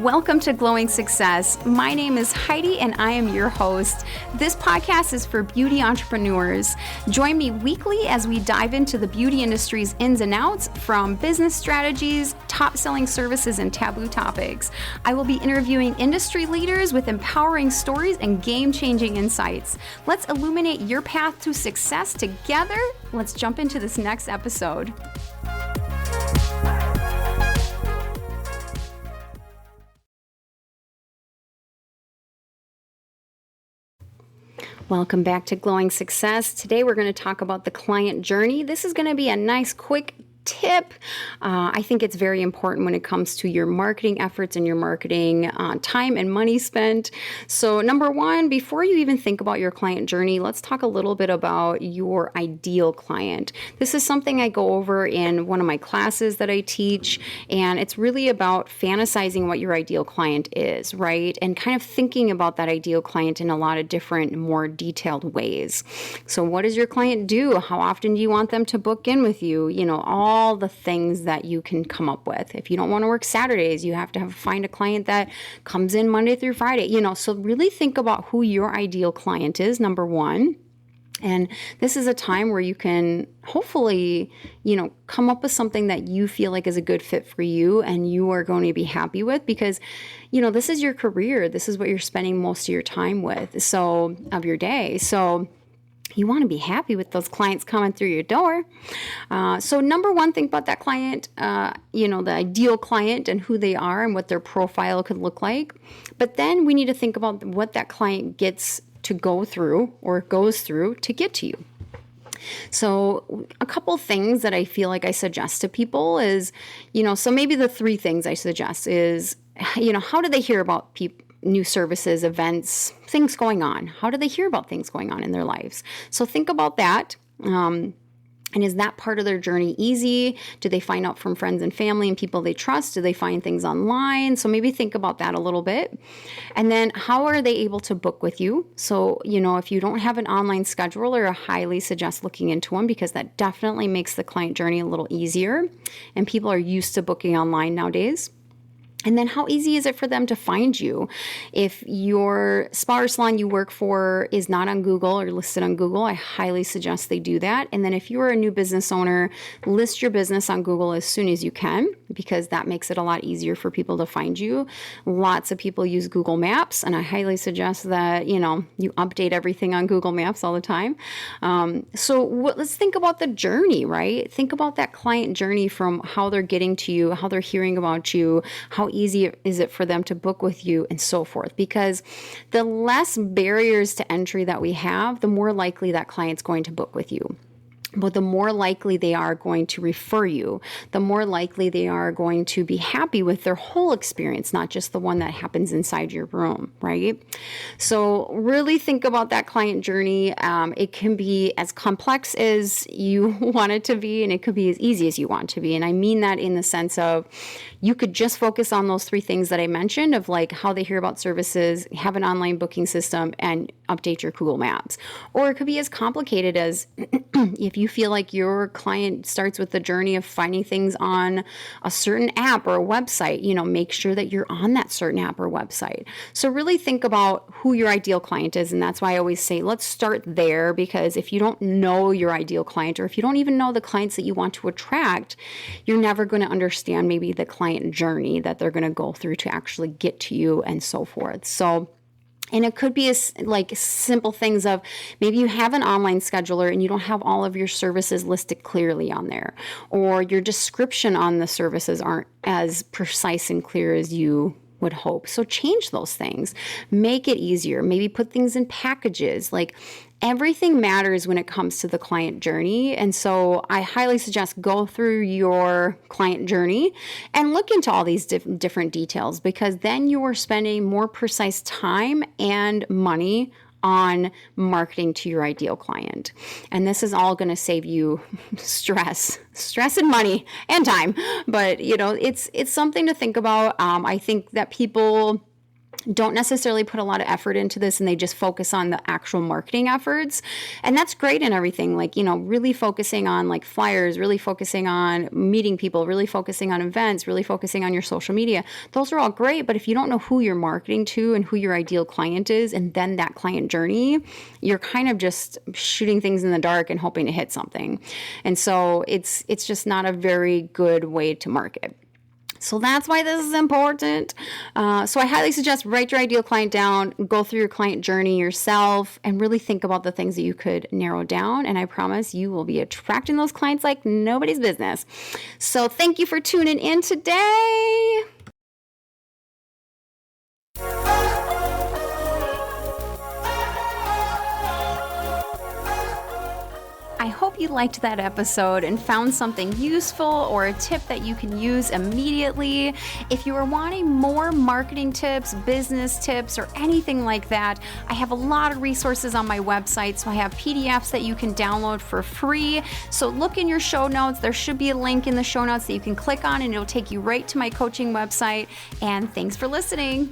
Welcome to Glowing Success. My name is Heidi and I am your host. This podcast is for beauty entrepreneurs. Join me weekly as we dive into the beauty industry's ins and outs, from business strategies, top-selling services, and taboo topics. I will be interviewing industry leaders with empowering stories and game-changing insights. Let's illuminate your path to success together. Let's jump into this next episode. Welcome back to Glowing Success. Today we're going to talk about the client journey. This is going to be a nice quick tip. I think it's very important when it comes to your marketing efforts and your marketing time and money spent. So number one, before you even think about your client journey, let's talk a little bit about your ideal client. This is something I go over in one of my classes that I teach, and it's really about fantasizing what your ideal client is, right? And kind of thinking about that ideal client in a lot of different, more detailed ways. So what does your client do? How often do you want them to book in with you? You know, all the things that you can come up with. If you don't want to work Saturdays, you have to find a client that comes in Monday through Friday, so really think about who your ideal client is, number one. And this is a time where you can hopefully, come up with something that you feel like is a good fit for you and you are going to be happy with, because, this is your career. This is what you're spending most of your time with, of your day. So you want to be happy with those clients coming through your door. So number one, think about that client, the ideal client and who they are and what their profile could look like. But then we need to think about what that client gets to go through or goes through to get to you. So a couple things that I feel like I suggest to people is, so maybe the three things I suggest is, how do they hear about new services, events, things going on? How do they hear about things going on in their lives? So think about that. And is that part of their journey easy? Do they find out from friends and family and people they trust? Do they find things online? So maybe think about that a little bit. And then how are they able to book with you? So, if you don't have an online scheduler, I highly suggest looking into one, because that definitely makes the client journey a little easier. And people are used to booking online nowadays. And then how easy is it for them to find you? If your spa or salon you work for is not on Google or listed on Google, I highly suggest they do that. And then if you're a new business owner, list your business on Google as soon as you can, because that makes it a lot easier for people to find you. Lots of people use Google Maps, and I highly suggest that, you update everything on Google Maps all the time. Let's think about the journey, right? Think about that client journey, from how they're getting to you, how they're hearing about you, how easy is it for them to book with you, and so forth. Because the less barriers to entry that we have, the more likely that client's going to book with you. But the more likely they are going to refer you, the more likely they are going to be happy with their whole experience, not just the one that happens inside your room, right? So really think about that client journey. It can be as complex as you want it to be, and it could be as easy as you want it to be. And I mean that in the sense of, you could just focus on those three things that I mentioned, of like how they hear about services, have an online booking system, and update your Google Maps. Or it could be as complicated as if you feel like your client starts with the journey of finding things on a certain app or a website, make sure that you're on that certain app or website. So really think about who your ideal client is. And that's why I always say, let's start there, because if you don't know your ideal client, or if you don't even know the clients that you want to attract, you're never going to understand maybe the client journey that they're going to go through to actually get to you, and so forth. And it could be like simple things of, maybe you have an online scheduler and you don't have all of your services listed clearly on there, or your description on the services aren't as precise and clear as you would hope. So change those things, make it easier, maybe put things in packages. Like, everything matters when it comes to the client journey. And so I highly suggest go through your client journey and look into all these different details, because then you are spending more precise time and money on marketing to your ideal client. And this is all going to save you stress and money and time. But, it's something to think about. I think that people don't necessarily put a lot of effort into this and they just focus on the actual marketing efforts. And that's great and everything. Like, really focusing on like flyers, really focusing on meeting people, really focusing on events, really focusing on your social media. Those are all great. But if you don't know who you're marketing to and who your ideal client is, and then that client journey, you're kind of just shooting things in the dark and hoping to hit something. And so it's just not a very good way to market. So that's why this is important. So I highly suggest write your ideal client down, go through your client journey yourself, and really think about the things that you could narrow down. And I promise you will be attracting those clients like nobody's business. So thank you for tuning in today. I hope you liked that episode and found something useful or a tip that you can use immediately. If you are wanting more marketing tips, business tips, or anything like that, I have a lot of resources on my website. So I have PDFs that you can download for free. So look in your show notes. There should be a link in the show notes that you can click on and it'll take you right to my coaching website. And thanks for listening.